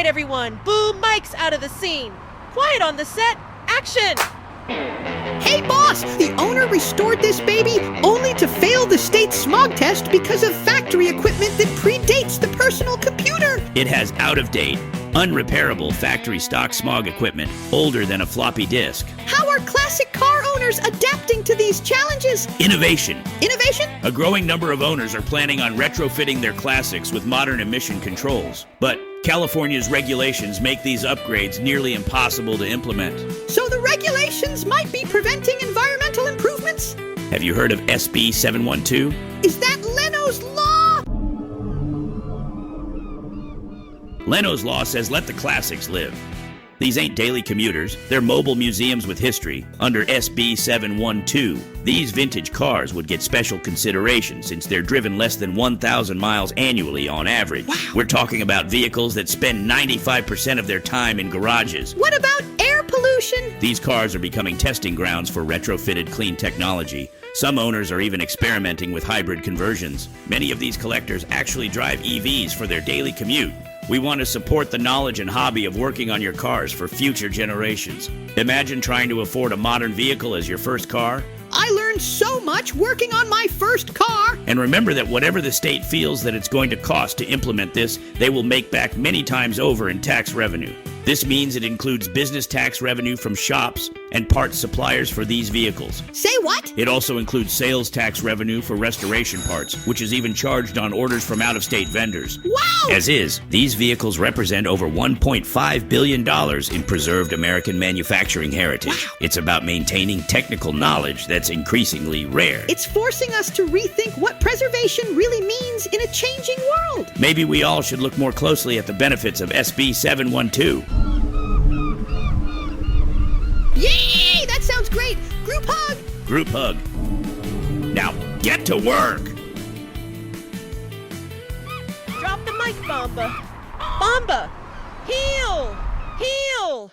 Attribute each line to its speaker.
Speaker 1: right, everyone. Boom mics out of the scene. Quiet on the set. Action!
Speaker 2: Hey, boss! The owner restored this baby only to fail the state smog test because of factory equipment that predates the personal computer.
Speaker 3: It has out-of-date, unrepairable factory stock smog equipment, older than a floppy disk.
Speaker 2: How are classic car owners adapting to these challenges?
Speaker 3: Innovation.
Speaker 2: Innovation?
Speaker 3: A growing number of owners are planning on retrofitting their classics with modern emission controls. But California's regulations make these upgrades nearly impossible to implement.
Speaker 2: So the regulations might be preventing environmental improvements?
Speaker 3: Have you heard of SB712?
Speaker 2: Is that Leno's law?
Speaker 3: Leno's law says let the classics live. These ain't daily commuters, they're mobile museums with history. Under SB712, these vintage cars would get special consideration since they're driven less than 1,000 miles annually on average.
Speaker 2: Wow.
Speaker 3: We're talking about vehicles that spend 95% of their time in garages.
Speaker 2: What about air pollution?
Speaker 3: These cars are becoming testing grounds for retrofitted clean technology. Some owners are even experimenting with hybrid conversions. Many of these collectors actually drive EVs for their daily commute. We want to support the knowledge and hobby of working on your cars for future generations. Imagine trying to afford a modern vehicle as your first car.
Speaker 2: I learned so much working on my first car.
Speaker 3: And remember that whatever the state feels that it's going to cost to implement this, they will make back many times over in tax revenue. This means it includes business tax revenue from shops and parts suppliers for these vehicles.
Speaker 2: Say what?
Speaker 3: It also includes sales tax revenue for restoration parts, which is even charged on orders from out-of-state vendors.
Speaker 2: Wow!
Speaker 3: As is, these vehicles represent over $1.5 billion in preserved American manufacturing heritage.
Speaker 2: Wow.
Speaker 3: It's about maintaining technical knowledge that's increasingly rare.
Speaker 2: It's forcing us to rethink what preservation really means in a changing world.
Speaker 3: Maybe we all should look more closely at the benefits of SB 712.
Speaker 2: Yay! That sounds great! Group hug!
Speaker 3: Group hug. Now, get to work!
Speaker 1: Drop the mic, Bomba. Bomba! Heel! Heel!